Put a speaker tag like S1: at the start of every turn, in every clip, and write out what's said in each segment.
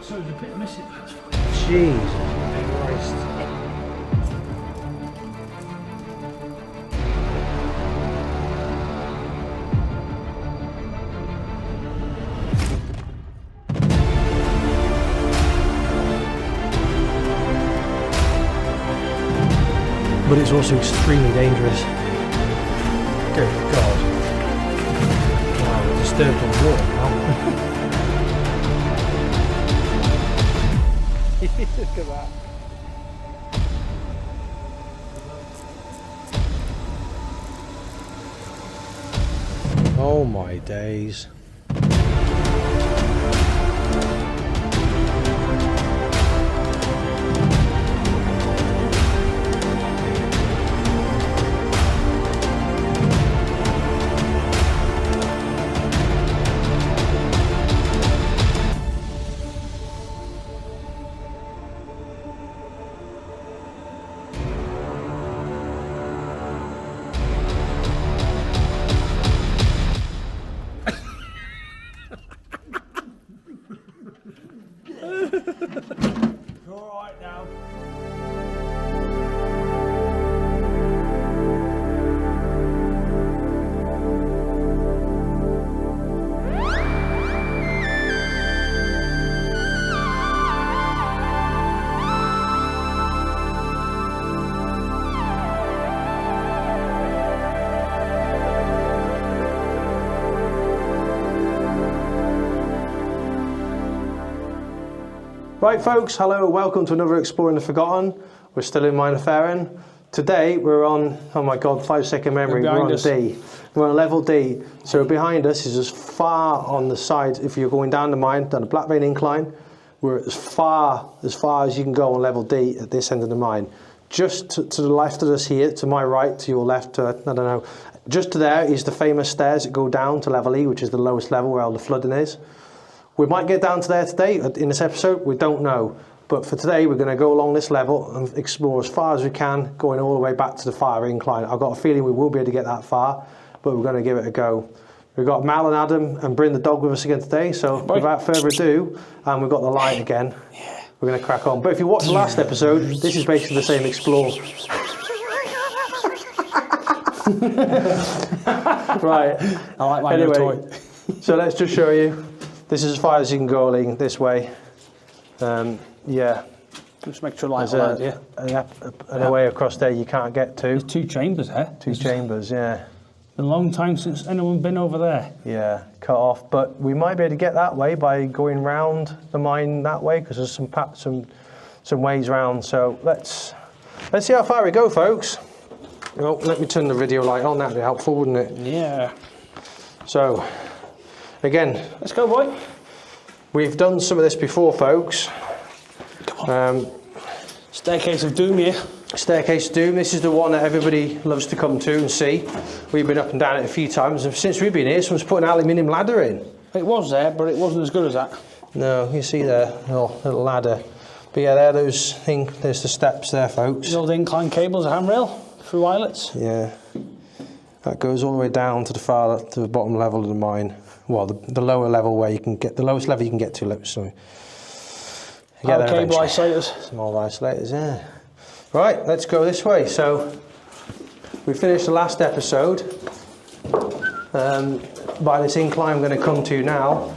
S1: So there's a bit missing. That's fine.
S2: Jesus Christ. But it's also extremely dangerous. Good God. Wow, we're disturbed on water now. Look at that. Oh my days.
S1: All right now.
S2: Right folks, hello, welcome to another Exploring the Forgotten. We're still in Maenofferen. Today we're on, oh my god, 5-second memory, we're on D. We're on level D. So behind us is as far on the side, if you're going down the mine, down the Black Vein incline, we're as far as you can go on level D at this end of the mine. Just to the left of us here, to my right, to your left, I don't know, just to there is the famous stairs that go down to level E, which is the lowest level where all the flooding is. We might get down to there today in this episode, we don't know. But for today, we're going to go along this level and explore as far as we can, going all the way back to the fire incline. I've got a feeling we will be able to get that far, but we're going to give it a go. We've got Mal and Adam and Bryn the dog with us again today, so without further ado, and we've got the light again, we're going to crack on. But if you watched the last episode, this is basically the same explore. Right.
S1: I like my
S2: anyway,
S1: toy.
S2: So let's just show you. This is as far as you can go leading this way. Yeah.
S1: Just make sure light on, yeah.
S2: And a way across there you can't get to.
S1: There's two chambers there.
S2: Two chambers, yeah.
S1: A long time since anyone been over there.
S2: Yeah, cut off. But we might be able to get that way by going round the mine that way because there's some ways round. So let's see how far we go, folks. Oh, let me turn the video light on. That'd be helpful, wouldn't it?
S1: Yeah.
S2: So. Again,
S1: let's go, boy.
S2: We've done some of this before, folks.
S1: Come on. Staircase of Doom here.
S2: Staircase of Doom. This is the one that everybody loves to come to and see. We've been up and down it a few times, and since we've been here, someone's put an aluminium ladder in.
S1: It was there, but it wasn't as good as that.
S2: No, you see there, little ladder. But yeah, there's the steps there, folks.
S1: The old incline cables, a handrail through eyelets.
S2: Yeah. That goes all the way down to the bottom level of the mine. Well, the lower level where you can get, the lowest level you can get to, sorry.
S1: Our cable isolators.
S2: Some old isolators, yeah. Right, let's go this way. So, we finished the last episode by this incline I'm going to come to now.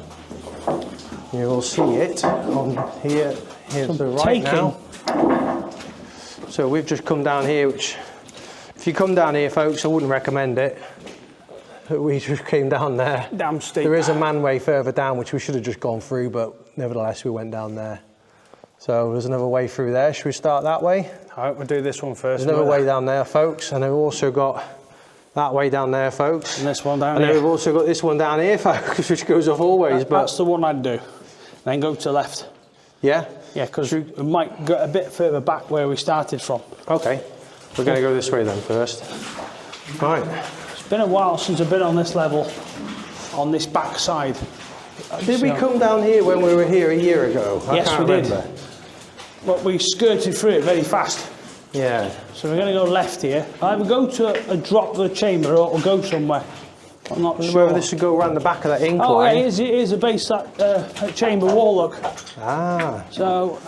S2: You will see it on here to the right now. So we've just come down here, which, if you come down here, folks, I wouldn't recommend it. We just came down there.
S1: Damn steep.
S2: There is a manway further down which we should have just gone through, but nevertheless we went down there. So there's another way through there. Should we start that way?
S1: All right, we'll do this one first.
S2: There's another way down there, folks, and we've also got that way down there, folks.
S1: And this one down here.
S2: And then we've also got this one down here, folks, which goes off always. But
S1: that's the one I'd do. Then go to the left.
S2: Yeah?
S1: Yeah, because we might go a bit further back where we started from.
S2: Okay. We're going to go this way then first. Right.
S1: It's been a while since I've been on this level, on this back side.
S2: Did we come down here when we were here a year ago?
S1: Yes, we did. But we skirted through it very fast.
S2: Yeah.
S1: So we're going to go left here. Either go to a drop of the chamber or go somewhere. I'm not
S2: wonder
S1: sure.
S2: whether this would go around the back of that incline.
S1: Oh, yeah, it is a base that chamber wall, look.
S2: Ah.
S1: So.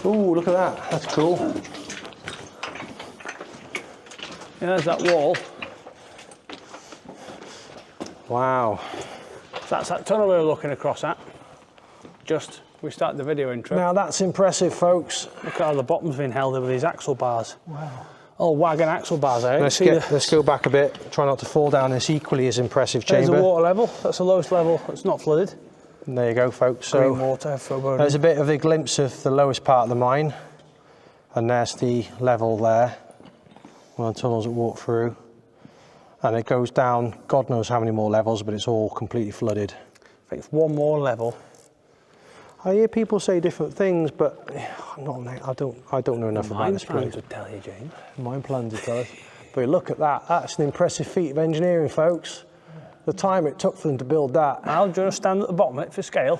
S2: Ooh, look at that. That's cool.
S1: Yeah, there's that wall.
S2: Wow.
S1: That's that tunnel we were looking across at. Just, we started the video intro.
S2: Now that's impressive, folks.
S1: Look at how the bottom's been held with these axle bars. Wow. Oh, wagon axle bars, eh?
S2: Let's go back a bit. Try not to fall down this equally as impressive chamber.
S1: There's the water level. That's the lowest level. It's not flooded.
S2: And there you go, folks.
S1: Green water.
S2: There's a bit of a glimpse of the lowest part of the mine. And there's the level there. One of the tunnels that walk through. And it goes down, God knows how many more levels, but it's all completely flooded.
S1: I think it's one more level.
S2: I hear people say different things, but I don't know enough about this place.
S1: Mine plans would tell you, James.
S2: Mine plans would tell us. But look at that. That's an impressive feat of engineering, folks. The time it took for them to build that.
S1: I'll just stand at the bottom of it for scale.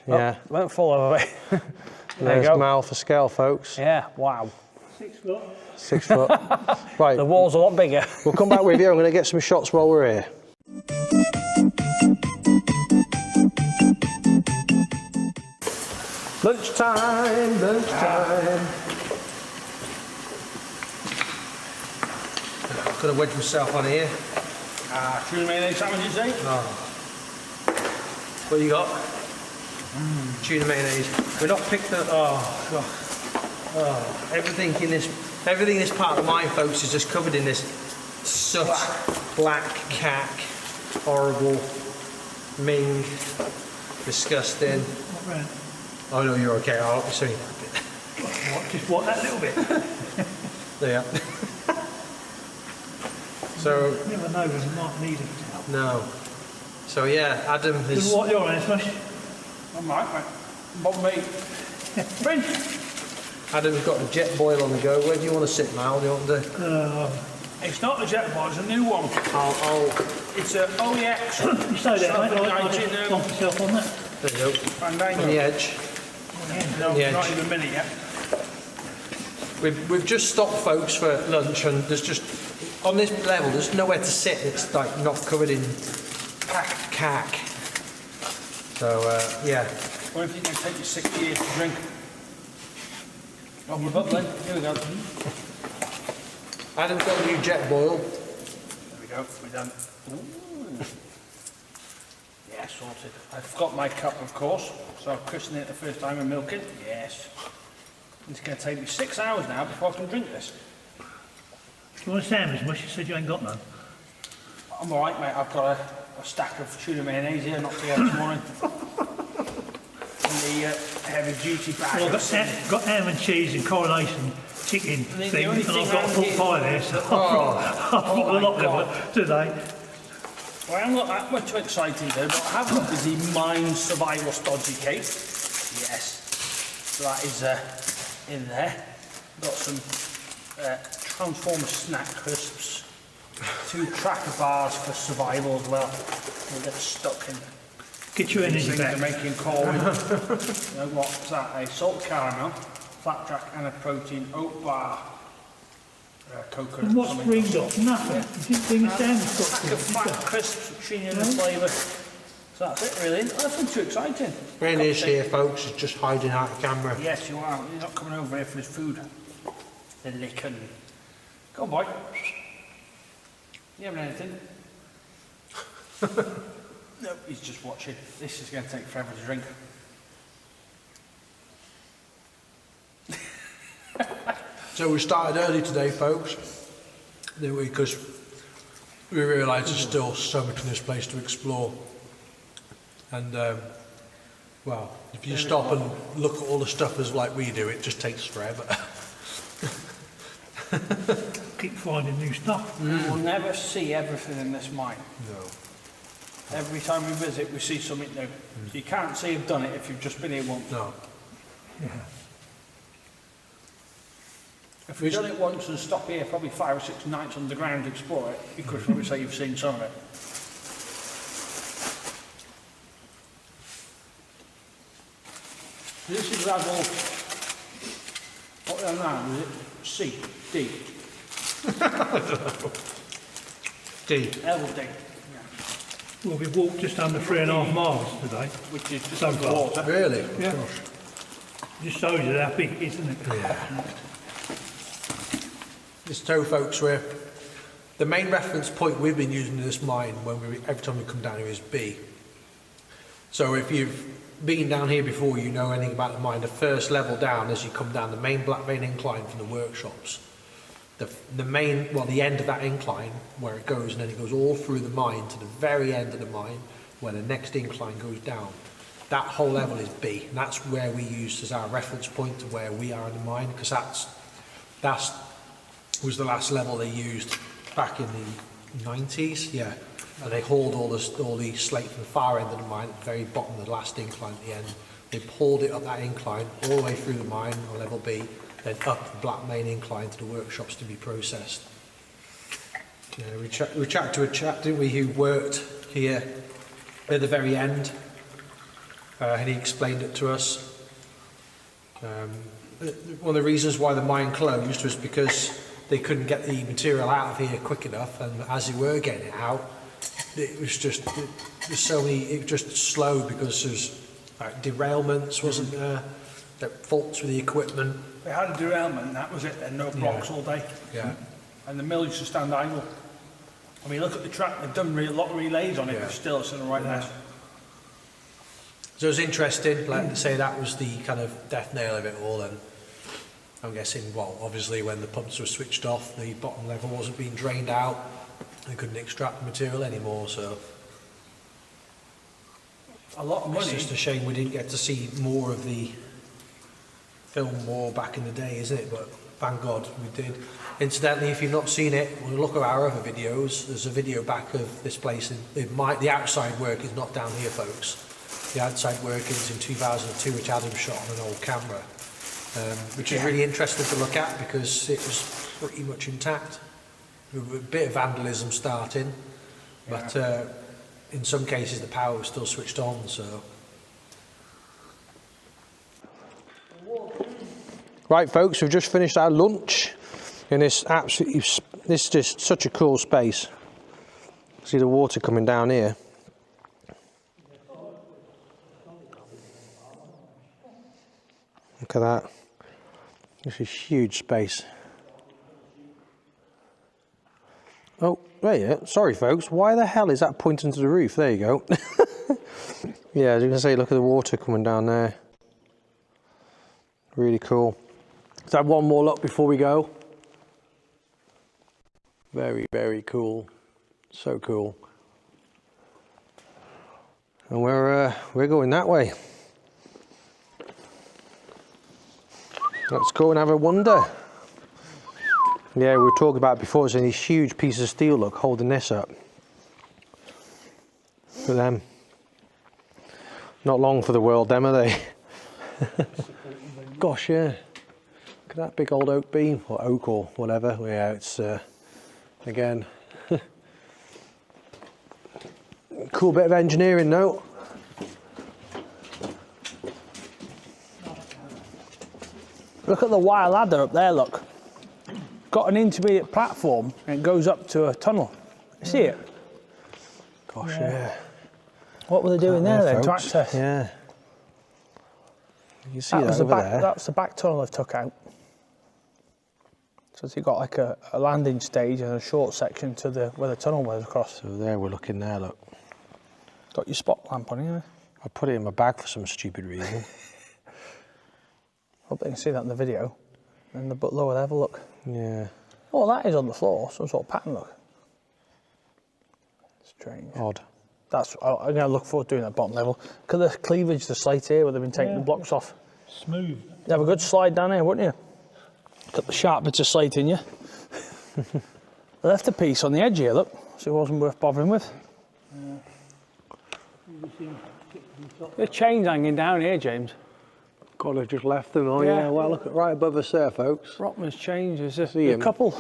S2: Yeah.
S1: Oh, won't fall over.
S2: There's Mal for scale, folks.
S1: Yeah, wow.
S3: 6 foot.
S2: 6 foot. Right.
S1: The wall's a lot bigger.
S2: We'll come back with you. I'm going to get some shots while we're here. Lunchtime, lunchtime. I'm going to wedge myself on here.
S1: Tuna mayonnaise sandwiches, eh?
S2: Oh. What you got? Tuna mayonnaise. We're not picked up. Oh, God. Oh, everything in this part of the mine, folks, is just covered in this soot, black cack, horrible, ming, disgusting.
S3: What round?
S2: Oh no, you're okay. I'll be soon.
S3: What? Just what? That little bit?
S2: There. So.
S3: You never know when you might need it.
S2: No. So yeah, Adam is.
S3: What you're on, Smash?
S1: I'm right, mate. Bottom mate. French.
S2: Adam's got a jet boil on the go. Where do you want to sit, Mal? Do you want to?
S1: It's not a jet boil, it's a new one. It's a OEX.
S3: You say that, mate. I'll bump yourself on that.
S2: There you go.
S1: On
S2: the edge.
S1: No,
S2: the edge.
S1: not even a minute yet.
S2: We've just stopped, folks, for lunch, and there's just on this level there's nowhere to sit. It's like not covered in cack. So yeah.
S1: What if you can take you 6 years to drink? Off the butt then. Here we go.
S2: Adam's got a new jet boil.
S1: There we go. We're done. Ooh. Yeah, sorted. I forgot my cup, of course, so I've christened it the first time and milk it. Yes. It's going to take me 6 hours now before I can drink this.
S3: You want a sandwich, Mush? You said you ain't got none.
S1: I'm alright, mate. I've got a stack of tuna mayonnaise here, not together this morning. And the heavy duty bag.
S3: Well, I've got ham and cheese and coronation chicken
S1: the
S3: thing,
S1: only
S3: and
S1: thing
S3: I've got a
S1: around
S3: pork
S1: here-
S3: pie there, so I've got a lot of it today.
S1: Well, I haven't got that much exciting though, but I have got the mine survival stodgy cake. Yes. So that is in there. Got some Transformer snack crisps. 2 tracker bars for survival as well. We'll get stuck in.
S3: Get your energy
S1: Things
S3: back.
S1: are making corn. What's that? A salt caramel, flapjack, and a protein oat bar. Coconut.
S3: And what's
S1: something.
S3: bringed off? Nothing. You didn't bring a sandwich
S1: Pack of fat crisps, tuna and flavour. So that's it really. Nothing too exciting.
S2: Ren is here, folks. He's just hiding out the camera.
S1: Yes, you are. You're not coming over here for his food. The licking. Go on, boy. You having anything? No, he's just watching. This is going to take forever to drink.
S2: So we started early today, folks, didn't we? Because we realised there's still so much in this place to explore. And, well, if you stop and look at all the stuff as like we do, it just takes forever.
S3: Keep finding new stuff.
S1: We'll never see everything in this mine.
S2: No.
S1: Every time we visit, we see something new. You can't say you've done it if you've just been here once.
S2: No.
S3: Yeah.
S1: If we've done it once and stopped here probably 5 or 6 nights underground to explore it, you could probably say you've seen some of it. This is level, what we are now, is it? C, D.
S4: D.
S1: Level D.
S3: Well, we've walked just under 3.5 miles today.
S1: Which is just
S3: So
S1: under
S3: far.
S1: water.
S4: Really?
S3: Yeah. Just shows you how big it is, isn't it?
S4: Yeah. Just so folks, the main reference point we've been using in this mine every time we come down here is B. So if you've been down here before, you know anything about the mine, the first level down as you come down the main black vein incline from the workshops, the end of that incline where it goes, and then it goes all through the mine to the very end of the mine where the next incline goes down. That whole level is B, and that's where we use as our reference point to where we are in the mine, because that was the last level they used back in the 90s, yeah. And they hauled all the slate from the far end of the mine at the very bottom of the last incline at the end. They pulled it up that incline all the way through the mine on level B, then up the black main incline to the workshops to be processed. Yeah, we chatted to a chap, didn't we, who worked here at the very end, and he explained it to us. One of the reasons why the mine closed was because they couldn't get the material out of here quick enough, and as they were getting it out, it was just slow because there's like derailments, wasn't there? Faults with the equipment.
S1: They had a derailment and that was it, and no blocks all day.
S4: Yeah.
S1: And the mill used to stand idle. I mean, look at the track, they've done a lot of relays on it, but still it's in the right mess.
S4: So it was interesting, like to say that was the kind of death nail of it all, and I'm guessing, well, obviously when the pumps were switched off, the bottom level wasn't being drained out, they couldn't extract the material anymore, so
S1: A lot of money.
S4: it's just a shame we didn't get to see more of the film war back in the day, isn't it? But thank God we did. Incidentally, if you've not seen it, we'll look at our other videos. There's a video back of this place. The outside work is not down here, folks. The outside work is in 2002, which Adam shot on an old camera, which is really interesting to look at because it was pretty much intact. A bit of vandalism starting, but in some cases the power was still switched on, so.
S2: Right, folks, we've just finished our lunch in this this is just such a cool space. See the water coming down here. Look at that. This is huge space. Oh, there you go. Sorry, folks. Why the hell is that pointing to the roof? There you go. Yeah, as you can see, look at the water coming down there. Really cool. Let's have one more look before we go. Very, very cool. So cool. And we're going that way. Let's go and have a wander. Yeah, we were talking about before, it's in these huge pieces of steel, look, holding this up. Look at them. Not long for the world, them, are they? Gosh, yeah. Look at that big old oak beam, or oak or whatever. Yeah, it's, again, cool bit of engineering, no?
S1: Look at the wire ladder up there, look. Got an intermediate platform and it goes up to a tunnel. You see it?
S2: Gosh, yeah.
S1: What were they doing there then to access?
S2: Yeah. You can see that over there.
S1: That's the back tunnel they've took out. So you've got like a landing stage and a short section to where the tunnel was across.
S2: So there we're looking there, look.
S1: Got your spot lamp on here.
S2: I put it in my bag for some stupid reason.
S1: Hope they can see that in the video. And the lower level, look.
S2: Yeah.
S1: Oh, that is on the floor, some sort of pattern, look. Strange.
S2: Odd.
S1: I'm going to look forward to doing that bottom level. Look at the cleavage, the slate here, where they've been taking the blocks off.
S3: Smooth.
S1: You have a good slide down here, wouldn't you? Got the sharp bits of slate in you. I left a piece on the edge here, look, so it wasn't worth bothering with. The chains hanging down here, James.
S2: God, I've just left them. Oh yeah, well look at right above us there, folks.
S1: Rockman's chains, there's
S2: See
S1: a
S2: 'em?
S1: couple.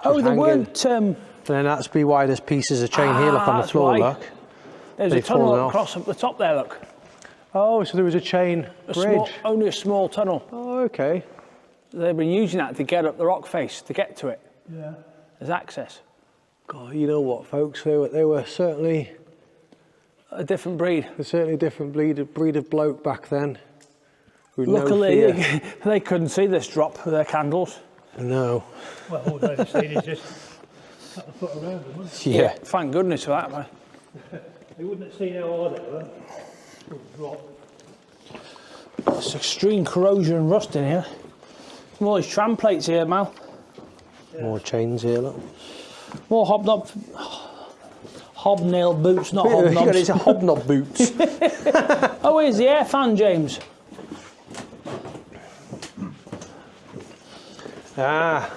S1: Oh, they
S2: hanging.
S1: weren't...
S2: And then that's be why there's pieces of chain here, look on the
S1: that's
S2: floor,
S1: why.
S2: look.
S1: There's a
S2: They've
S1: tunnel
S2: fallen off.
S1: across up the top there, look.
S2: Oh, so there was a chain bridge.
S1: Only a small tunnel.
S2: Oh, okay.
S1: They've been using that to get up the rock face, to get to it.
S3: Yeah.
S1: There's access.
S2: God, you know what, folks? They were certainly
S1: A different breed.
S2: a different breed of bloke back then. With
S1: Luckily,
S2: no fear.
S1: they couldn't see this drop with their candles.
S2: No.
S3: Well, all they've seen is just a couple of foot around them, wouldn't
S2: Yeah.
S1: Thank goodness for that, man.
S3: they? They wouldn't have seen how hard it was. Drop.
S1: It's extreme corrosion and rust in here. Some more these tram plates here, Mal.
S2: More chains here, look.
S1: More hobnail boots, not
S2: You got
S1: hobnobs.
S2: these hobnob boots.
S1: Oh, here's the air fan, James.
S2: Ah,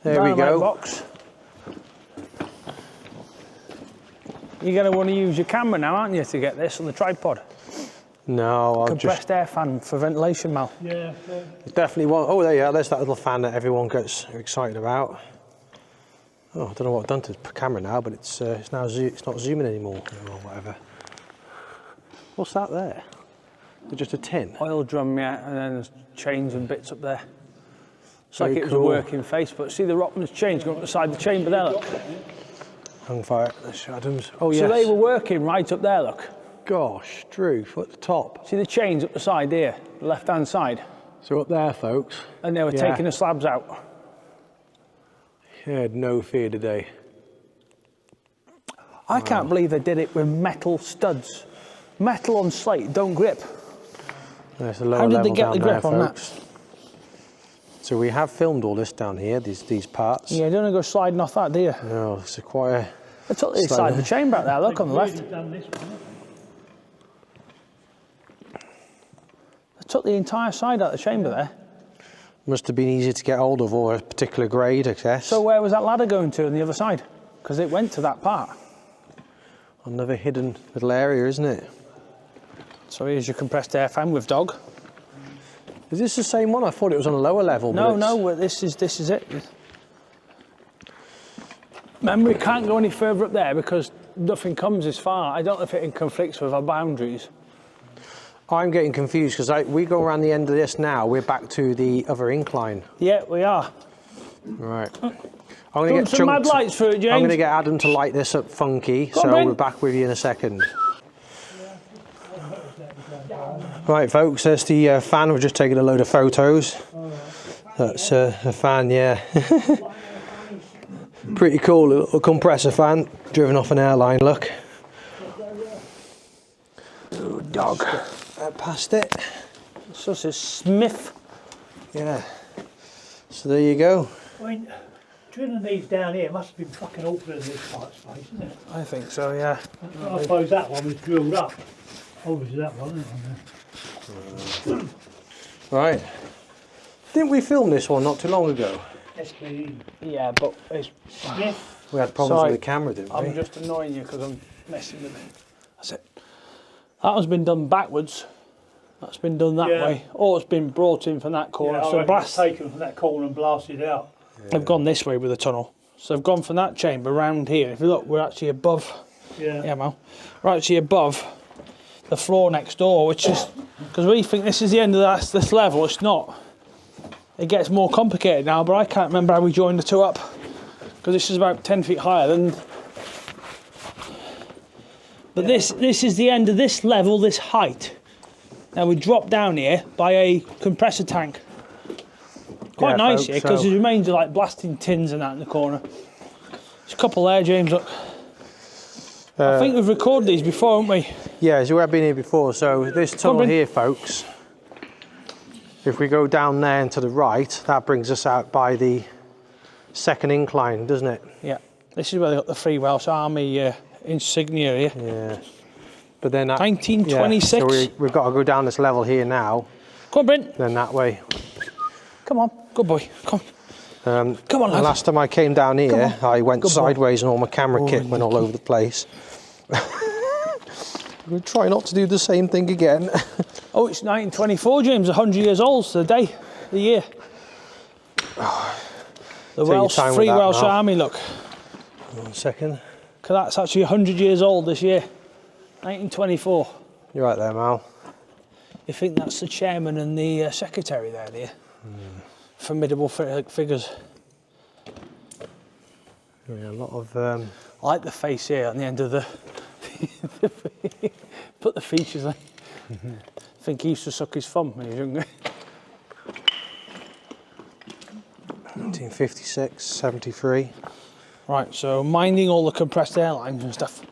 S2: there we
S1: Dynamite
S2: go.
S1: Box. You're going to want to use your camera now, aren't you, to get this on the tripod?
S2: No, I'll
S1: Compressed air fan for ventilation, Mal.
S3: Yeah.
S2: just definitely want. Oh, there you are. There's that little fan that everyone gets excited about. Oh, I don't know what I've done to the camera now, but it's now it's not zooming anymore or whatever. What's that there? Is it just a tin?
S1: Oil drum, yeah, and then there's chains and bits up there. It's
S2: Very
S1: like it was
S2: cool.
S1: a working face, but see the Rockman's chains going up the side of the chamber there, look.
S2: Hung fire. Adams. Oh,
S1: So
S2: yes.
S1: they were working right up there, look.
S2: Gosh, Drew, at the top.
S1: See the chains up the side here, the left-hand side?
S2: So up there, folks.
S1: And they were
S2: Yeah.
S1: taking the slabs out.
S2: He had no fear today.
S1: I can't believe they did it with metal studs. Metal on slate, don't grip.
S2: There's a lower
S1: How did they
S2: level
S1: get
S2: down
S1: the grip
S2: there,
S1: on that?
S2: folks. So we have filmed all this down here, these parts.
S1: Yeah, you don't want to go sliding off that, do you?
S2: No, it's quite a...
S1: I took the
S2: Slow
S1: side of the
S2: there.
S1: chamber out there, look on the left.
S3: They've done this one.
S1: I took the entire side out of the chamber there.
S2: Must have been easy to get hold of, or a particular grade, I guess.
S1: So where was that ladder going to on the other side? Because it went to that part.
S2: Another hidden little area, isn't it?
S1: So here's your compressed air fan with dog.
S2: Is this the same one? I thought it was on a lower level.
S1: No,
S2: but it's-
S1: no, this is it. Remember, we can't go any further up there because nothing comes as far. I don't know if it conflicts with our boundaries.
S2: I'm getting confused because we go around the end of this now. We're back to the other incline.
S1: Yeah, we are.
S2: Right. I'm going
S1: Want some mad lights for it, James?
S2: I'm going to get Adam to light this up funky,
S1: Go on,
S2: so
S1: Brent.
S2: we're back with you in a second. Right, folks, there's the fan. We've just taken a load of photos. That's a fan, yeah. Pretty cool, a little compressor fan, driven off an airline, look.
S1: Ooh, dog.
S2: Past it.
S1: So this is Smith.
S2: Yeah. So there you go.
S3: I mean, drilling these down here must have been fucking awkward in this tight space, isn't it?
S1: I think so, yeah.
S3: I suppose that one was drilled up. Obviously that one, isn't it?
S2: Right. Didn't we film this one not too long ago?
S3: SPE.
S1: Yeah, but it's...
S3: Smith.
S2: We had problems
S1: Sorry,
S2: with the camera, didn't we?
S1: I'm just annoying you because I'm messing with it. That's it. That one's been done backwards. That's been done that
S3: Yeah.
S1: way. Or it's been brought in from that corner.
S3: Yeah, I
S1: so
S3: reckon
S1: blast.
S3: it's taken from that corner and blasted out.
S1: They've gone this way with the tunnel. So they've gone from that chamber round here. If you look, we're actually above.
S3: Yeah.
S1: Yeah, Mal. We're actually above the floor next door, which is because we think this is the end of this level. It's not. It gets more complicated now, but I can't remember how we joined the two up because this is about 10 feet higher than. But this is the end of this level, this height. Now we drop down here by a compressor tank. Quite
S2: Yeah,
S1: nice
S2: folks,
S1: here because
S2: so-
S1: it remains like blasting tins and that in the corner. There's a couple there, James. Look. I think we've recorded these before, haven't we?
S2: Yeah, so we have been here before. So this tunnel
S1: Brent.
S2: here, folks, if we go down there and to the right, that brings us out by the second incline, doesn't it?
S1: Yeah. This is where they got the Free Welsh Army insignia here.
S2: Yeah. But then that,
S1: 1926.
S2: Yeah, so we've got to go down this level here now,
S1: Come on, Brent.
S2: then that way.
S1: Come on. Good boy. Come. Come on,
S2: The
S1: lad.
S2: last time I came down here, I went
S1: Good boy.
S2: sideways and all my camera kit went all over the place. We'll try not to do the same thing again.
S1: Oh, it's 1924, James. 100 years old. It's the day, the year. The
S2: your
S1: Welsh,
S2: time with
S1: Free
S2: that
S1: Welsh
S2: now.
S1: Army, look.
S2: 1 second.
S1: 'Cause that's actually 100 years old this year. 1924.
S2: You're right there, Mal.
S1: You think that's the chairman and the secretary there, do you? Formidable figures.
S2: Yeah, a lot of.
S1: I like the face here on the end of the. Put the features on. I think he used to suck his thumb when he was younger.
S2: 1956, 73.
S1: Right, so minding all the compressed air lines and stuff.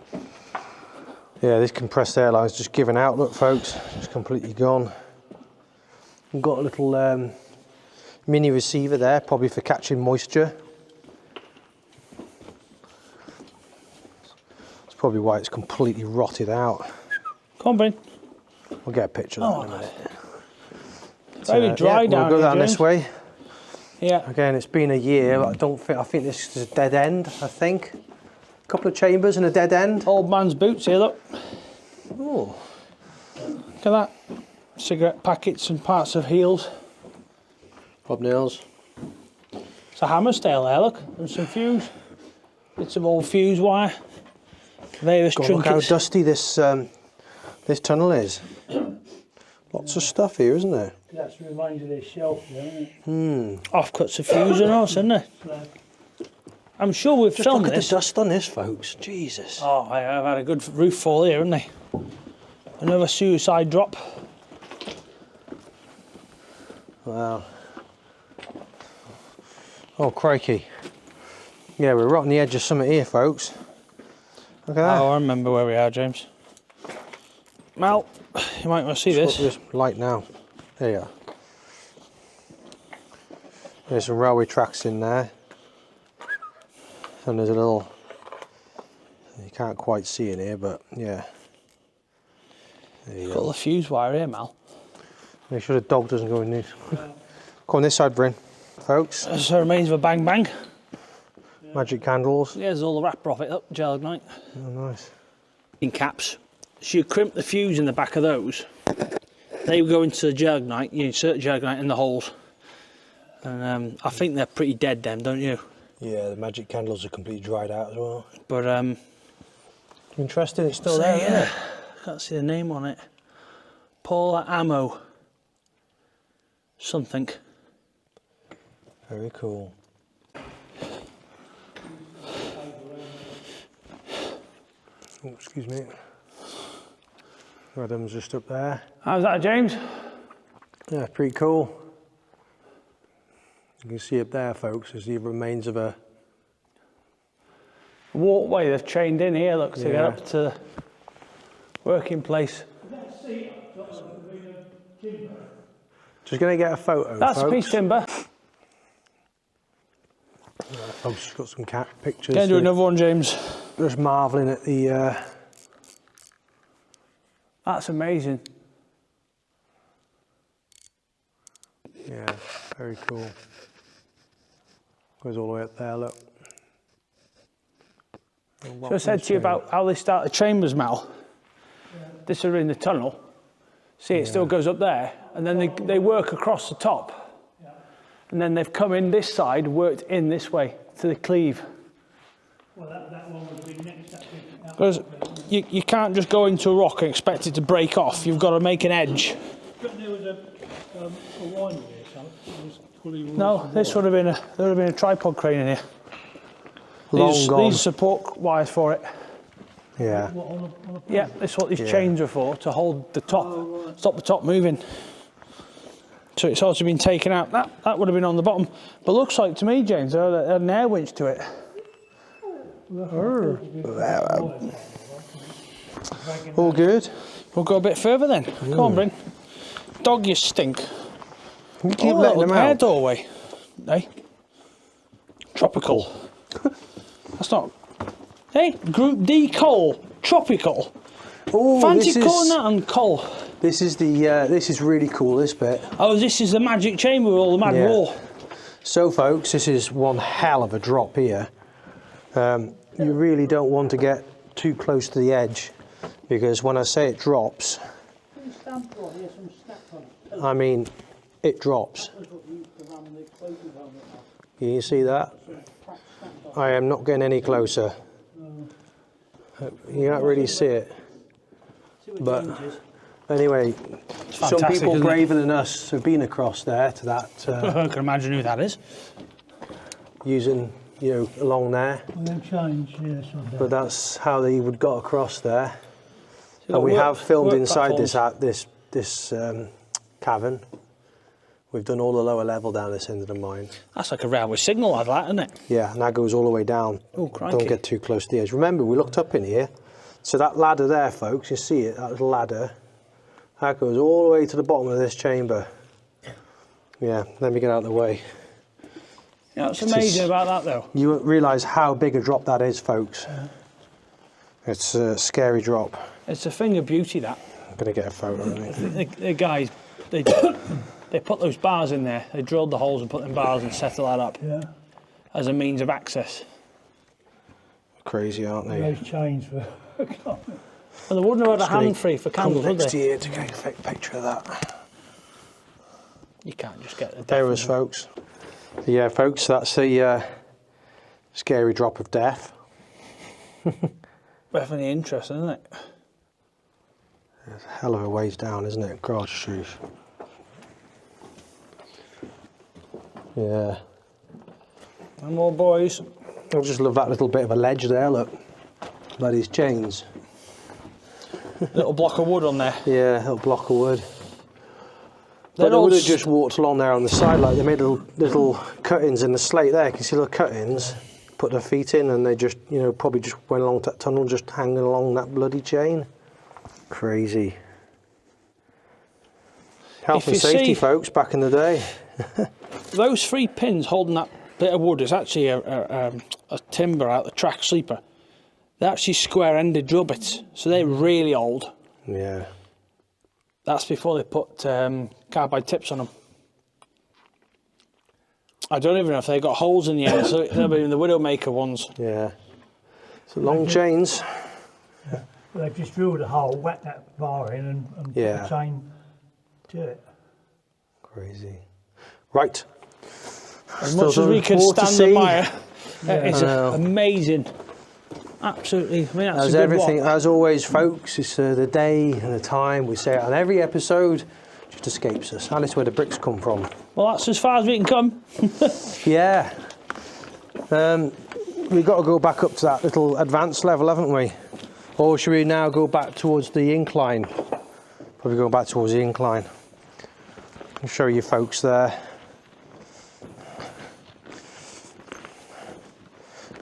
S2: Yeah, this compressed air line's just given out, look folks, it's completely gone. We've got a little mini receiver there, probably for catching moisture. That's probably why it's completely rotted out.
S1: Come on, Bryn.
S2: We'll get a picture of that in a minute.
S1: Very dry
S2: yeah,
S1: down
S2: we'll go
S1: here,
S2: down this
S1: James.
S2: way.
S1: Yeah.
S2: Again, it's been a year, but I think this is a dead end, I think. A couple of chambers and a dead end.
S1: Old man's boots here, look.
S2: Oh.
S1: Look at that. Cigarette packets and parts of heels.
S2: Hobnails.
S1: It's a hammer stale there, look. And some fuse. Bits of old fuse wire. Various
S2: God, look how
S1: trinkets.
S2: dusty this this tunnel is. Lots of stuff here, isn't there?
S3: That's a reminder of this shelf there, isn't it?
S1: Offcuts of fuse and all, isn't there? I'm sure we've
S2: Just
S1: filmed
S2: look at
S1: this.
S2: the dust on this, folks. Jesus.
S1: Oh, I've had a good roof fall here, haven't I? Another suicide drop.
S2: Wow. Oh, crikey. Yeah, we're right on the edge of something here, folks. Look at that.
S1: Oh, I remember where we are, James. Mal, you might want to see
S2: Look
S1: this.
S2: at this light now. There you are. There's some railway tracks in there. And there's a little, you can't quite see in here, but yeah. There you
S1: Got
S2: go.
S1: the fuse wire here, Mal.
S2: Make sure the dog doesn't go in this. Go on this side, Bryn. Folks,
S1: There's the remains of a bang bang.
S2: magic candles.
S1: Yeah, there's all the wrapper off it. Up, gel ignite.
S2: Oh, nice.
S1: In caps. So you crimp the fuse in the back of those. They go into the gel ignite. You insert gel ignite in the holes. And I think they're pretty dead then, don't you?
S2: Yeah, the magic candles are completely dried out as well.
S1: But
S2: Interesting, it's still
S1: so,
S2: there,
S1: yeah,
S2: isn't it?
S1: can't see the name on it. Paula Ammo. Something.
S2: Very cool. Oh, excuse me. Adam's just up there.
S1: How's that, James?
S2: Yeah, pretty cool. You can see up there, folks, is the remains of a...
S1: Walkway they've chained in here, look, to get
S2: Yeah.
S1: up to the working place.
S2: Just going to get a photo,
S1: That's
S2: folks.
S1: a piece of timber.
S2: I've just got some cat pictures.
S1: Going to do another one, James.
S2: Just marvelling at the...
S1: That's amazing.
S2: Yeah, very cool. Goes all the way up there, look.
S1: So I said to you about how they start the chambers, Mal. This are in the tunnel. See, it still goes up there, and then they work across the top. And then they've come in this side, worked in this way to the cleave.
S3: Well, that one would be next.
S1: Because you can't just go into a rock and expect it to break off. You've got to make an edge.
S3: But there was a winery or something. It was fully
S1: No, this would have been a tripod crane in here.
S2: Long gone.
S1: These support wires for it.
S2: Yeah.
S1: Yeah, that's what these chains are for, to hold the top, stop the top moving. So it's also been taken out. That would have been on the bottom. But looks like to me, James, there's an air winch to it.
S2: All good.
S1: We'll go a bit further then. Come on, Bryn. Dog, you stink.
S2: You keep letting them
S1: Air
S2: out.
S1: doorway. Eh? Tropical. That's not... Hey, Group D coal. Tropical.
S2: Oh,
S1: Fancy calling that on coal.
S2: This is the. This is really cool. This bit.
S1: Oh, this is the magic chamber with all the mad raw.
S2: So, folks, this is one hell of a drop here. You really don't want to get too close to the edge, because when I say it drops, I mean it drops. Can you see that? I am not getting any closer. You can't really see it. But anyway, some
S1: fantastic,
S2: people
S1: isn't it?
S2: braver than us have been across there to that
S1: I can imagine who that is.
S2: using you know, along there.
S3: And then change, yes.
S2: But that's how they would got across there.
S1: So
S2: And we have filmed
S1: work
S2: inside
S1: platforms.
S2: this cavern. We've done all the lower level down this end of the mine.
S1: That's like a railway signal like that, isn't it?
S2: Yeah, and that goes all the way down.
S1: Oh, crikey.
S2: Don't get too close to the edge. Remember, we looked up in here. So that ladder there, folks, you see it, that little ladder, that goes all the way to the bottom of this chamber. Yeah, let me get out of the way.
S1: You know what's amazing about that though?
S2: You won't realise how big a drop that is, folks. It's a scary drop.
S1: It's a thing of beauty, that.
S2: I'm going to get a photo of it.
S1: The guys, they put those bars in there. They drilled the holes and put them bars and set that up as a means of access.
S2: Crazy, aren't they?
S3: Those chains for...
S1: Well, they wouldn't have had a hand free for candles, would
S2: next
S1: they?
S2: year to get a fake picture of that.
S1: You can't just get the
S2: There was, folks. Yeah, folks, that's the scary drop of death.
S1: Definitely interesting, isn't it?
S2: It's a hell of a ways down, isn't it? Gosh, shoes. Yeah.
S1: And more boys.
S2: I just love that little bit of a ledge there, look. By these chains.
S1: Little block of wood on there.
S2: Yeah, a little block of wood. But they would have just walked along there on the side, like they made little cut-ins in the slate there. You can see little cut-ins, put their feet in, and they just, you know, probably just went along that tunnel, just hanging along that bloody chain. Crazy. Health and safety, folks, back in the day.
S1: Those 3 pins holding that bit of wood is actually a timber out the track sleeper. They're actually square-ended drill bits, so they're really old.
S2: Yeah.
S1: That's before they put carbide tips on them. I don't even know if they got holes in the end, so they'll be the Widowmaker ones.
S2: Yeah. So long chains.
S3: They've just drilled a hole, whacked that bar in and put the chain to it.
S2: Crazy. Right.
S1: As much as we can stand admire, it's amazing. Absolutely. I mean, that's
S2: as
S1: a good
S2: everything,
S1: walk.
S2: as always, folks, it's the day and the time. We say it on every episode, just escapes us. And it's where the bricks come from.
S1: Well, that's as far as we can come.
S2: Yeah. We've got to go back up to that little advanced level, haven't we? Or should we now go back towards the incline? Probably go back towards the incline. I'll show you folks there.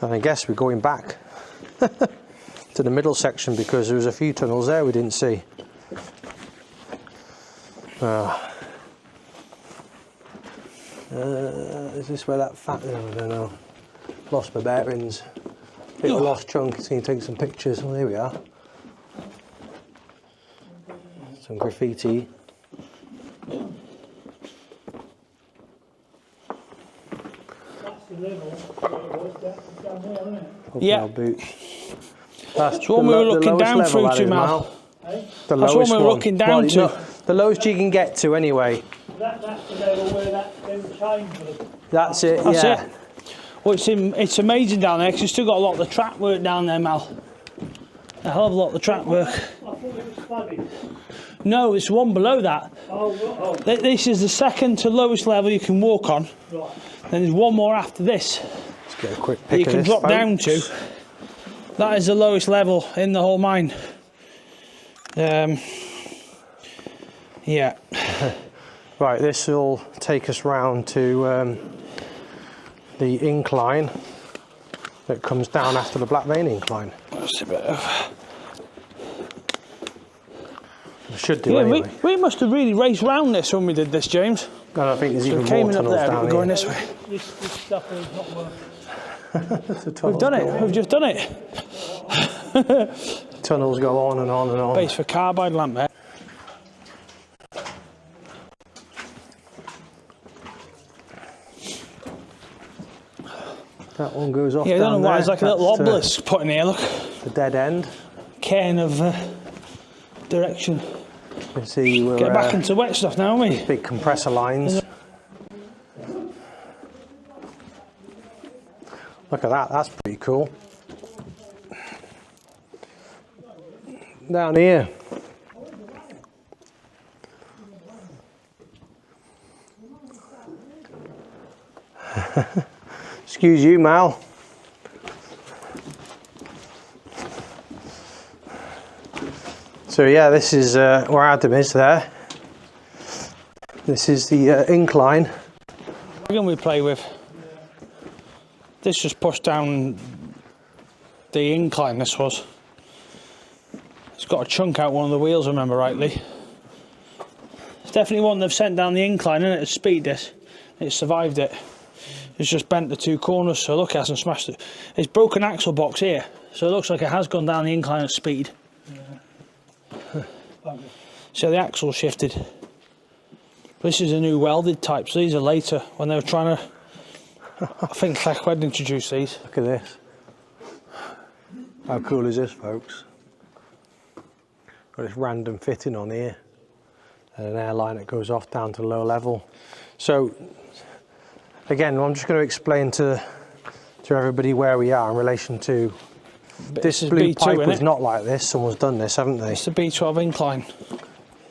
S2: And I guess we're going back to the middle section because there was a few tunnels there we didn't see. Is this where that fat? No, I don't know. Lost my bearings. Bit of a lost chunk. So you can take some pictures. Well, there we are. Some graffiti.
S3: That's the level where it was down there, isn't it?
S1: Yeah.
S2: Boots. That's
S1: what we were looking down through to, Mal.
S2: The
S1: That's what we were looking down to.
S2: The lowest you can get to, anyway.
S3: That's the level where them chains were.
S2: That's it.
S1: That's
S2: yeah.
S1: it. Well, it's amazing down there because you've still got a lot of the track work down there, Mal. A hell of a lot of the track work.
S3: I thought it was flooded.
S1: No, it's one below that.
S3: Oh.
S1: This is the second to lowest level you can walk on.
S3: Right.
S1: Then there's one more after this
S2: Let's get a quick
S1: that
S2: pic
S1: you
S2: of
S1: can
S2: this,
S1: drop
S2: folks.
S1: down to. That is the lowest level in the whole mine. Yeah.
S2: Right, this will take us round to the incline that comes down after the Black Vein incline.
S1: That's a bit of...
S2: It should do
S1: Yeah,
S2: anyway.
S1: we must have really raced round this when we did this, James.
S2: And I think there's
S1: So
S2: even
S1: we came
S2: more
S1: in up
S2: tunnels
S1: there, but
S2: down
S1: we're going
S2: here.
S1: this way.
S3: This stuff is not worth.
S1: We've done it. We've just done it.
S2: Tunnels go on and on and on.
S1: Base for carbide lamp there.
S2: That one goes off
S1: Yeah, I
S2: down
S1: don't know why.
S2: there.
S1: It's like a little
S2: That's,
S1: obelisk put in here, look.
S2: the dead end.
S1: Cairn of direction.
S2: You can see we're
S1: Get back into wet stuff now, aren't we?
S2: big compressor lines. Look at that, that's pretty cool. Down here. Excuse you, Mal. So yeah, this is where Adam is there. This is the incline.
S1: Wagon we play with. This just pushed down the incline, this was. It's got a chunk out one of the wheels, I remember rightly. It's definitely one they've sent down the incline, isn't it? It's speed this. It survived it. It's just bent the two corners, so look, it hasn't smashed it. It's broken axle box here, so it looks like it has gone down the incline at speed. Yeah. So the axle shifted. This is a new welded type, so these are later when they were trying to. I think Slate introduced these.
S2: Look at this. How cool is this, folks? Got this random fitting on here and an airline that goes off down to low level. So again, I'm just going to explain to everybody where we are in relation to this blue
S1: B2,
S2: pipe was not like this. Someone's done this, haven't they?
S1: It's the B12 incline.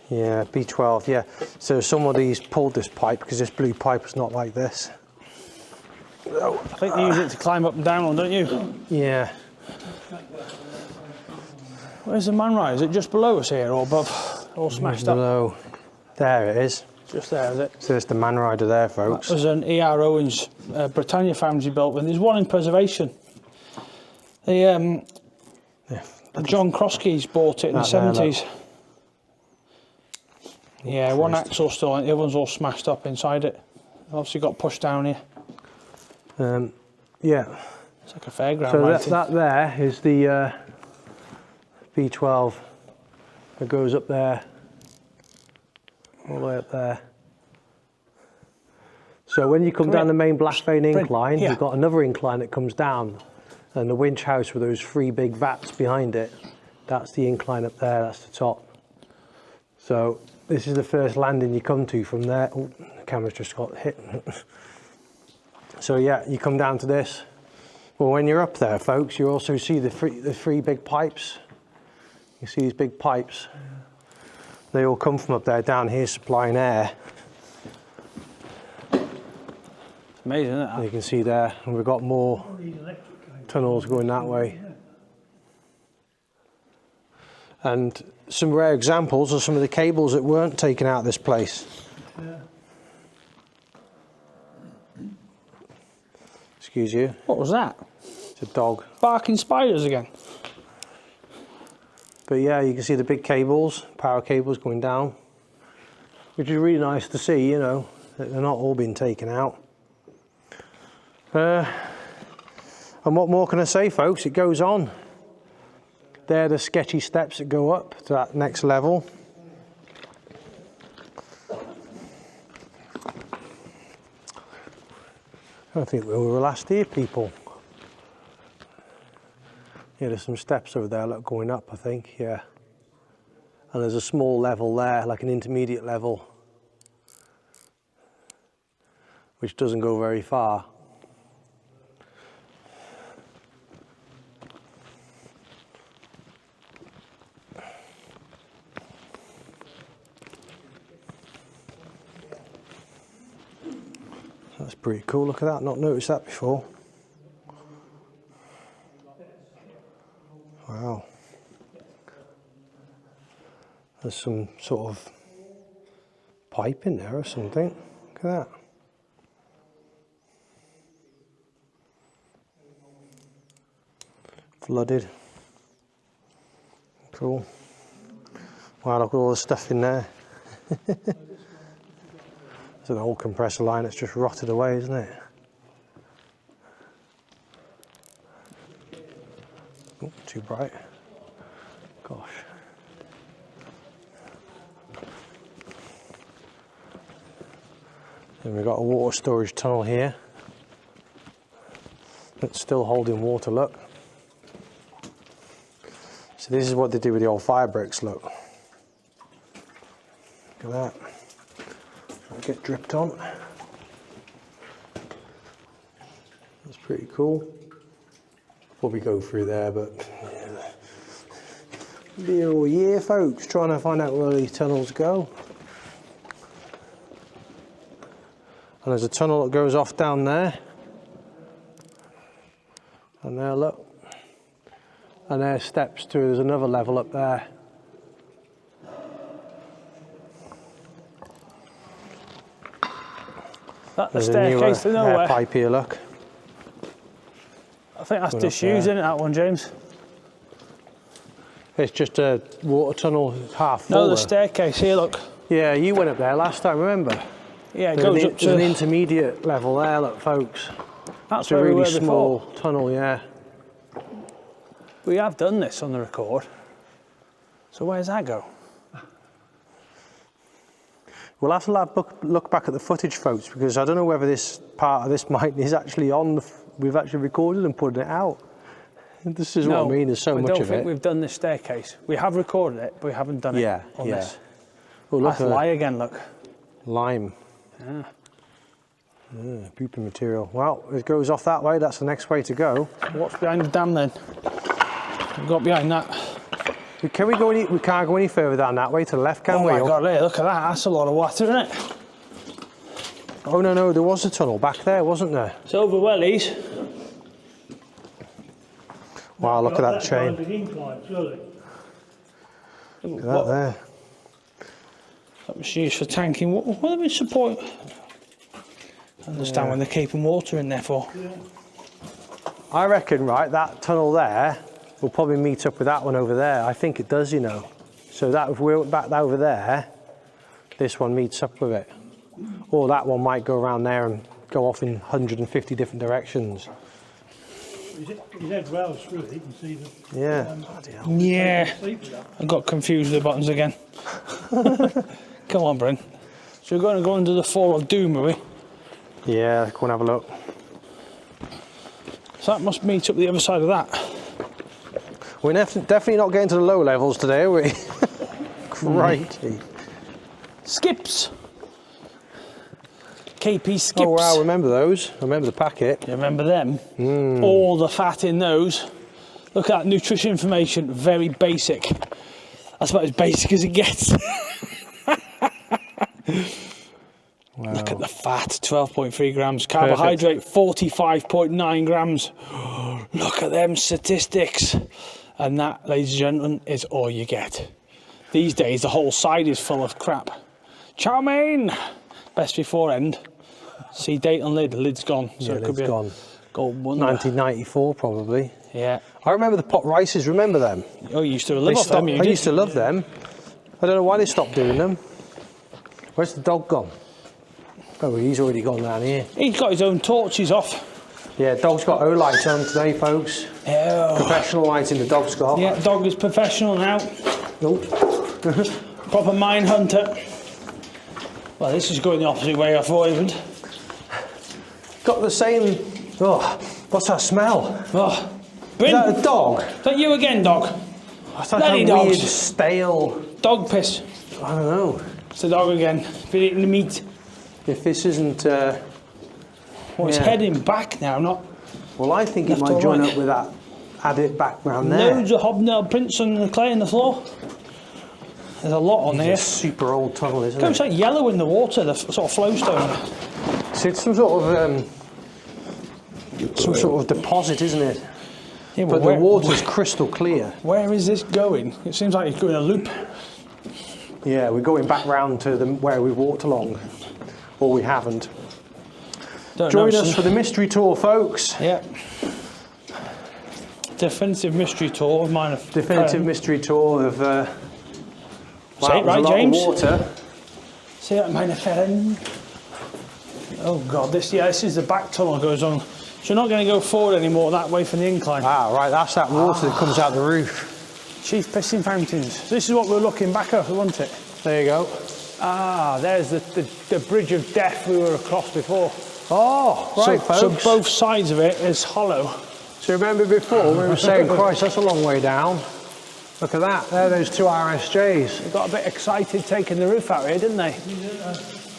S2: Yeah, B12, yeah. So somebody's pulled this pipe because this blue pipe is not like this.
S1: I think they use it to climb up and down on, don't you?
S2: Yeah.
S1: Where's the man ride? Is it just below us here or above? All smashed up?
S2: Below. There it is.
S1: Just there, is it?
S2: So there's the man rider there, folks.
S1: That was an E.R. Owens Britannia foundry built with. There's one in preservation. The John Croskeys bought it in the 70s. Yeah, one axle still, the other one's all smashed up inside it. Obviously got pushed down here.
S2: Yeah.
S1: It's like a fairground.
S2: So that there is the B12 that goes up there, all the way up there. So when you come down the main blast vane incline, you've got another incline that comes down, and the winch house with those three big vats behind it, that's the incline up there, that's the top. So this is the first landing you come to from there. Oh, the camera's just got hit. So yeah, you come down to this. Well, when you're up there, folks, you also see the three big pipes. You see these big pipes. They all come from up there down here supplying air.
S1: It's amazing, isn't it?
S2: And you can see there, and we've got more tunnels going that way. And some rare examples are some of the cables that weren't taken out of this place. Excuse you.
S1: What was that?
S2: It's a dog.
S1: Barking spiders again.
S2: But yeah, you can see the big cables, power cables going down, which is really nice to see, you know, that they're not all being taken out. And what more can I say, folks? It goes on. They're the sketchy steps that go up to that next level. I think we were last here, people. Yeah, there's some steps over there, look, going up, I think, yeah. And there's a small level there, like an intermediate level, which doesn't go very far. That's pretty cool, look at that, not noticed that before. Wow. There's some sort of pipe in there or something. Look at that. Flooded. Cool. Wow, look at all the stuff in there. It's an old compressor line that's just rotted away, isn't it? Oh, too bright. Gosh. Then we've got a water storage tunnel here. It's still holding water, look. So this is what they do with the old fire bricks, look. Look at that. Get dripped on. That's pretty cool. Probably go through there, but yeah. Be here all year, folks, trying to find out where these tunnels go. And there's a tunnel that goes off down there. And there, look. And there's steps to, there's another level up there.
S1: That the
S2: There's a new
S1: staircase to nowhere.
S2: air pipe here, look.
S1: I think that's disused, isn't it, that one, James?
S2: It's just a water tunnel half full.
S1: No, the
S2: though.
S1: staircase here, look.
S2: Yeah, you went up there last time, remember?
S1: Yeah, it
S2: There's
S1: goes
S2: an,
S1: up
S2: there's an
S1: to...
S2: intermediate level there, look, folks.
S1: That's
S2: It's a
S1: where we
S2: really
S1: were
S2: small
S1: before.
S2: tunnel, yeah.
S1: We have done this on the record. So where's that go?
S2: We'll have to look back at the footage, folks, because I don't know whether this part of this mic is actually on. We've actually recorded and put it out. This is what I mean. There's so much of it.
S1: I don't think we've done this staircase. We have recorded it, but we haven't done it on this.
S2: Oh, look,
S1: that's lye again. Look.
S2: Lime.
S1: Yeah.
S2: Pooping material. Well, it goes off that way. That's the next way to go.
S1: What's behind the dam then? We've got behind that.
S2: Can we go any? We can't go any further down that way to the left, can we?
S1: Oh my God! Hey, look at that. That's a lot of water, isn't it?
S2: Oh no, there was a tunnel back there, wasn't there?
S1: It's over wellies.
S2: Wow, look at that chain.
S3: The incline, surely.
S2: Look at that there.
S1: That was used for tanking. What are they support? I understand when they're keeping water in there for.
S3: Yeah.
S2: I reckon, right, that tunnel there will probably meet up with that one over there. I think it does, you know. So that if we're back over there, this one meets up with it. Or that one might go around there and go off in 150 different directions.
S3: His head rails through it, you can see the...
S2: Yeah.
S1: Yeah. I got confused with the buttons again. Come on, Bryn. So we're going to go under the Fall of Doom, are we?
S2: Yeah, go and have a look.
S1: So that must meet up the other side of that.
S2: We're definitely not getting to the low levels today, are we? Crikey.
S1: Skips. KP skips.
S2: Oh wow, remember those? I remember the packet.
S1: You remember them? All the fat in those. Look at that nutrition information, very basic. That's about as basic as it gets.
S2: Wow.
S1: Look at the fat, 12.3 grams. Carbohydrate, 45.9 grams. Look at them statistics. And that, ladies and gentlemen, is all you get. These days, the whole side is full of crap. Chow mein! Best before end. See date on lid, the lid's gone. So
S2: Yeah,
S1: it could be
S2: gone.
S1: gold wonder.
S2: 1994 probably.
S1: Yeah.
S2: I remember the pot rices, remember them?
S1: Oh, you used to live off them, you
S2: I
S1: did.
S2: used to love them. I don't know why they stopped doing them. Where's the dog gone? Oh, he's already gone down here.
S1: He's got his own torches off.
S2: Yeah, dog's got O lights on today, folks.
S1: Oh.
S2: Professional lighting the dog's got.
S1: Yeah, dog is professional now.
S2: Nope.
S1: Proper mine hunter. Well, this is going the opposite way I thought it would.
S2: Got the same. Oh, what's that smell?
S1: Oh.
S2: Is
S1: Bryn,
S2: that a dog?
S1: is that you again, dog?
S2: That's like
S1: Bloody
S2: a
S1: dogs.
S2: weird, stale.
S1: Dog piss.
S2: I don't know.
S1: It's the dog again. Been eating the meat.
S2: If this isn't.
S1: Well, it's
S2: Yeah.
S1: heading back now, not
S2: Well, I think it
S1: Left
S2: might
S1: or
S2: join
S1: right?
S2: up with that. Add it back round there.
S1: loads of hobnail prints on the clay on the floor. There's a lot on
S2: It's
S1: here.
S2: a super old tunnel, isn't
S1: It's
S2: it?
S1: like yellow in the water, the sort of flowstone.
S2: So it's some sort of deposit, isn't it?
S1: Yeah,
S2: But the water's crystal clear.
S1: where is this going? It seems like it's going a loop.
S2: Yeah, we're going back round to where we walked along, or we haven't.
S1: Don't
S2: Join
S1: know,
S2: us for the mystery tour, folks.
S1: Yeah. Definitive mystery tour of mine.
S2: Definitive mystery tour of. Wow,
S1: Say it
S2: there's
S1: right,
S2: a lot
S1: James.
S2: of water.
S1: See that Maenofferen? Oh God, this is the back tunnel goes on. So you're not going to go forward anymore that way from the incline.
S2: Ah, right, that's that water that comes out the roof.
S1: Chief pissing fountains. This is what we're looking back at, wasn't it?
S2: There you go.
S1: Ah, there's the bridge of death we were across before.
S2: Oh, right,
S1: So
S2: folks.
S1: both sides of it is hollow.
S2: So remember before we were saying, Christ, that's a long way down. Look at that, there are those two RSJs.
S1: They got a bit excited taking the roof out here, didn't they?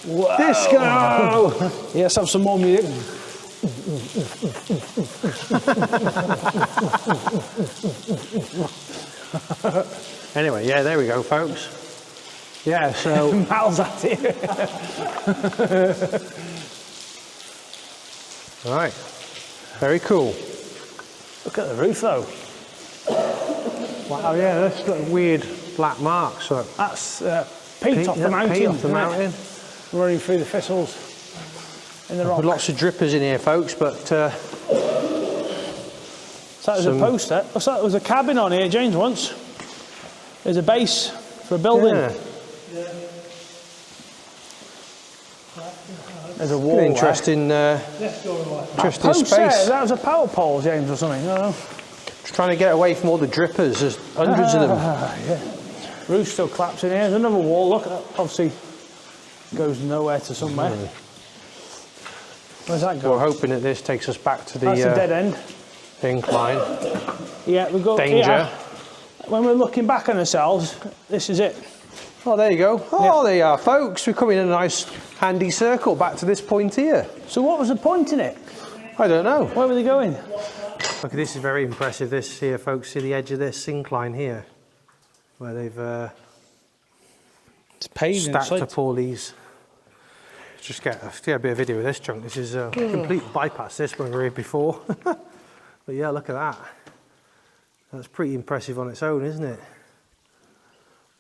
S1: Whoa.
S2: Disco!
S1: Yes, have some more music.
S2: Anyway, yeah, there we go, folks. Yeah, so
S1: Mal's at it.
S2: right, very cool.
S1: Look at the roof though.
S2: Wow, yeah, that's got weird black marks. So
S1: That's peat off the mountain.
S2: Peat off the
S1: isn't it?
S2: mountain.
S1: Running through the thistles. in the rock.
S2: With lots of drippers in here, folks, but
S1: So that was a post set. I thought there was a cabin on here, James, once. There's a base for a building.
S2: yeah.
S1: There's a wall.
S2: Interesting, interesting
S1: Post
S2: space.
S1: set, that was a power pole, James, or something. I don't know.
S2: Just trying to get away from all the drippers. There's hundreds of them.
S1: Yeah. Roof still collapsing here. There's another wall. Look, that obviously goes nowhere to somewhere. Where's that go?
S2: We're hoping that this takes us back to the
S1: That's a dead end.
S2: incline.
S1: Yeah, we go.
S2: Danger.
S1: Yeah. When we're looking back on ourselves, this is it.
S2: Oh, there you go. Oh,
S1: Yeah.
S2: there you are, folks. We're coming in a nice, handy circle back to this point here.
S1: So what was the point in it?
S2: I don't know.
S1: Where were they going?
S2: Look, this is very impressive. This here, folks. See the edge of this incline here, where they've
S1: It's paved
S2: stacked up all these. Just get a bit of video of this chunk. This is a complete bypass. This when we were here before. But yeah, look at that. That's pretty impressive on its own, isn't it?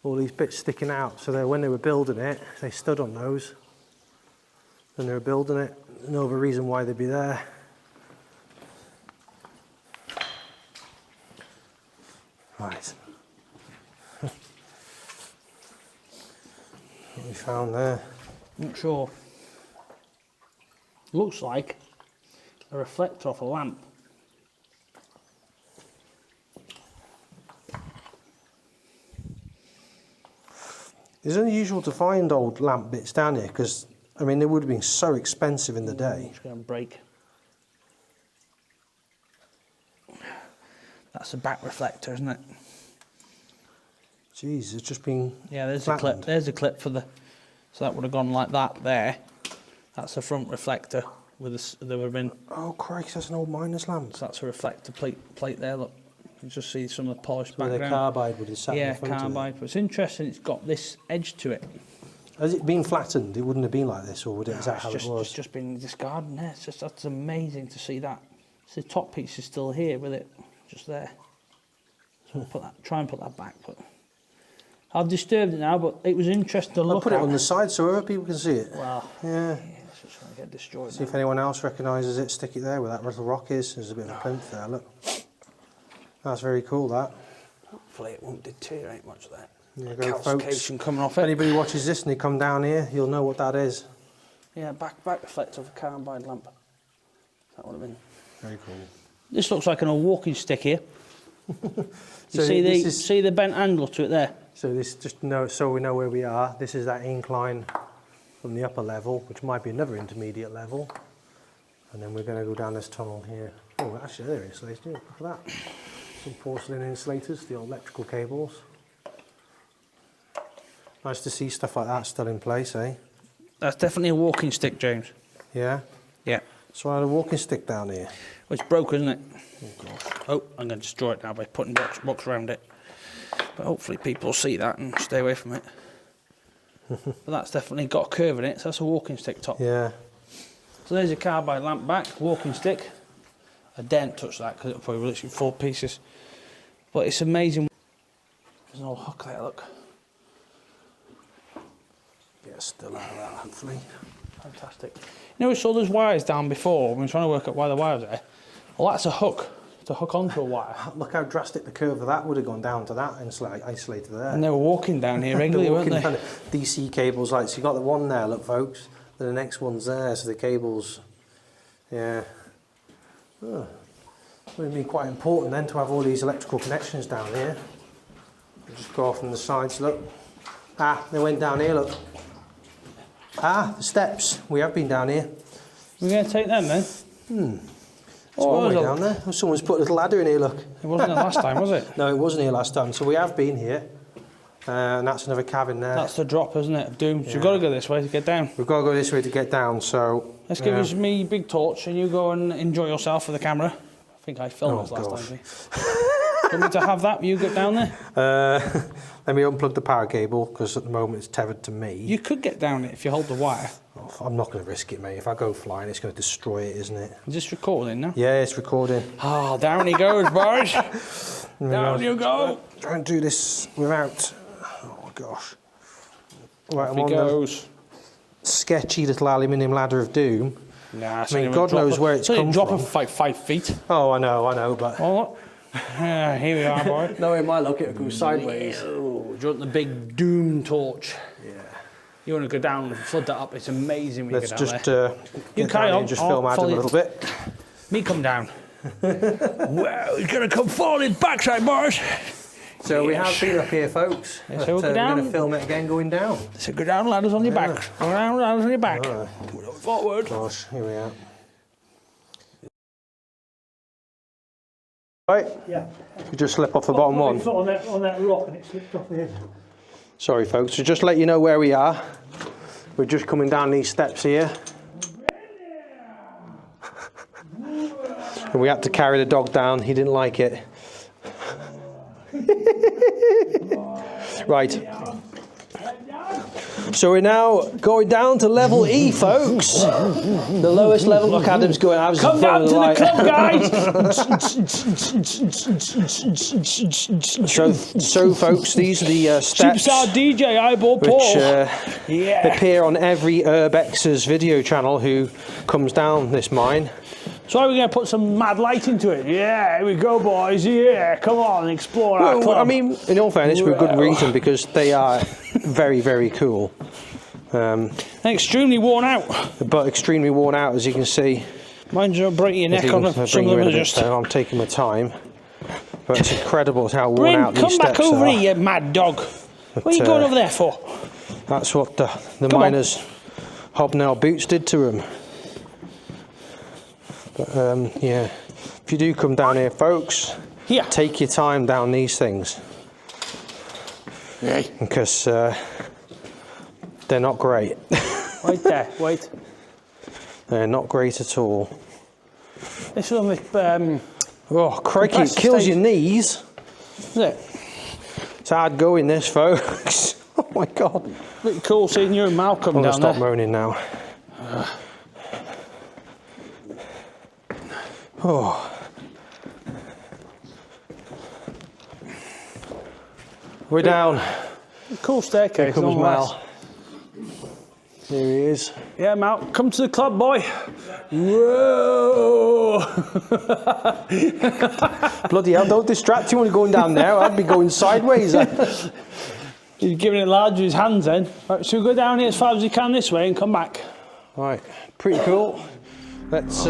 S2: All these bits sticking out. So when they were building it, they stood on those. When they were building it, no other reason why they'd be there. Right. What we found there?
S1: Not sure. Looks like a reflector off a lamp.
S2: It's unusual to find old lamp bits down here because, I mean, they would have been so expensive in the day.
S1: It's going to break. That's a back reflector, isn't it?
S2: Jeez, it's just been
S1: Yeah, there's
S2: flattened.
S1: a clip. There's a clip for the. So that would have gone like that there. That's a front reflector with a. There would have been.
S2: Oh, Christ, that's an old miner's lamp.
S1: So that's a reflector plate there. Look, you just see some of the polished
S2: Where the
S1: background.
S2: carbide would have sat in
S1: Yeah,
S2: the front of it.
S1: carbide. But it's interesting. It's got this edge to it.
S2: Has it been flattened? It wouldn't have been like this, or would it? Is that how it was?
S1: It's just been discarded there. It's just that's amazing to see that. So the top piece is still here with it, just there. So try and put that back. But I've disturbed it now. But it was interesting to
S2: I'll
S1: look
S2: put it
S1: at.
S2: on the side so other people can see it.
S1: Wow.
S2: Yeah.
S1: It's just going to get destroyed.
S2: See if anyone else recognises it. Stick it there where that little rock is. There's a bit of a plinth there. Look. That's very cool. That.
S1: Hopefully it won't deteriorate much there.
S2: There you go, folks.
S1: Calcification coming off
S2: If
S1: it.
S2: anybody watches this and they come down here, you'll know what that is.
S1: Yeah, back reflector of a carbide lamp. That would have been.
S2: Very cool.
S1: This looks like an old walking stick here.
S2: So
S1: You see the bent handle to it there?
S2: So this so we know where we are. This is that incline from the upper level, which might be another intermediate level. And then we're going to go down this tunnel here. Oh, actually, there it is. Look at that. Some porcelain insulators, the old electrical cables. Nice to see stuff like that still in place, eh?
S1: That's definitely a walking stick, James.
S2: Yeah.
S1: Yeah.
S2: So I had a walking stick down here.
S1: Well, it's broke, isn't it?
S2: Oh, gosh.
S1: Oh, I'm going to destroy it now by putting box around it. But hopefully people will see that and stay away from it. But that's definitely got a curve in it, so that's a walking stick top.
S2: Yeah.
S1: So there's a carbide lamp back, walking stick. I daren't touch that because it'll probably literally fall to pieces. But it's amazing. There's an old hook there, look.
S2: Get still out of that, hopefully.
S1: Fantastic. You know, we saw those wires down before. We were trying to work out why the wires there. Well, that's a hook to hook onto a wire.
S2: Look how drastic the curve of that would have gone down to that isolator there.
S1: And they were walking down here regularly, weren't they?
S2: Down DC cables, like, so you got the one there, look, folks. Then the next one's there, so the cables, yeah. Oh. Would have been quite important then to have all these electrical connections down here. Just go off on the sides, look. Ah, they went down here, look. Ah, the steps. We have been down here.
S1: We're going to take them then?
S2: There's one way down there. Oh, someone's put a little ladder in here, look.
S1: It wasn't there last time, was it?
S2: No, it wasn't here last time. So we have been here. And that's another cabin there.
S1: That's the drop, isn't it, of doom. So you've got to go this way to get down.
S2: We've got to go this way to get down, so...
S1: Let's give us me big torch and you go and enjoy yourself for the camera. I think I filmed this last
S2: gosh.
S1: time. Do you want me to have that? You get down there?
S2: Let me unplug the power cable, because at the moment it's tethered to me.
S1: You could get down it if you hold the wire.
S2: Oh, I'm not going to risk it, mate. If I go flying, it's going to destroy it, isn't it?
S1: Is this recording now?
S2: Yeah, it's recording.
S1: Oh, down he goes, boys. Down you go.
S2: Try and do this without... Oh, gosh. Right,
S1: Off
S2: I'm
S1: he
S2: on
S1: goes.
S2: the sketchy little aluminium ladder of doom.
S1: Nah,
S2: I mean, God knows where it's come
S1: drop
S2: from.
S1: of like 5 feet.
S2: Oh, I know, but...
S1: Oh, here we are, boy.
S2: No, in my look, it'll go sideways.
S1: Oh, do you want the big doom torch?
S2: Yeah.
S1: You want to go down and flood that up? It's amazing when
S2: Let's
S1: you go down
S2: just
S1: there.
S2: you carry on and just film Adam a little bit.
S1: Me come down. Wow, he's going to come falling backside, boys.
S2: So we have been up here, folks.
S1: Yeah, so we'll go
S2: we're
S1: down.
S2: going to film it again going down.
S1: So go down, ladders on your back. Go down, ladders on your back. Forward.
S2: Gosh, here we are. Right.
S3: Yeah.
S2: You just slip off the bottom one.
S3: It's on that rock and it slipped off here.
S2: Sorry, folks. So just let you know where we are. We're just coming down these steps here. And we had to carry the dog down. He didn't like it. Right. So we're now going down to level E, folks. The lowest level. Look, Adam's going.
S1: Come down to the club, guys.
S2: So, folks, these are the steps
S1: Superstar DJ Eyeball Paul.
S2: which appear on every Urbex's video channel who comes down this mine.
S1: So we're going to put some mad light into it. Yeah, here we go, boys. Yeah, come on, explore our club.
S2: I mean, in all fairness, for a good reason, because they are very, very cool.
S1: And extremely worn out.
S2: But extremely worn out, as you can see.
S1: Mind you, break your neck on them. Some of them are just...
S2: So I'm taking my time. But it's incredible how worn out these steps are.
S1: Come back over here, you mad dog. What are you going over there for?
S2: That's what the miners' hobnail boots did to them. But yeah, if you do come down here, folks, take your time down these things. Because they're not great.
S1: Wait there, wait.
S2: They're not great at all.
S1: This is on the...
S2: oh, crikey, it kills your knees.
S1: Is it?
S2: It's hard going, this, folks. Oh my God.
S1: Pretty cool seeing you and Malcolm
S2: I'm
S1: down
S2: going to
S1: there.
S2: stop moaning now. Oh. We're down.
S1: Cool staircase.
S2: Here comes Mal. Here he is.
S1: Yeah, Mal, come to the club, boy. Whoa!
S2: Bloody hell, don't distract you when you're going down there. I'd be going sideways.
S1: He's giving it large with his hands then. Right, so we'll go down here as far as you can this way and come back.
S2: Right, pretty cool. Let's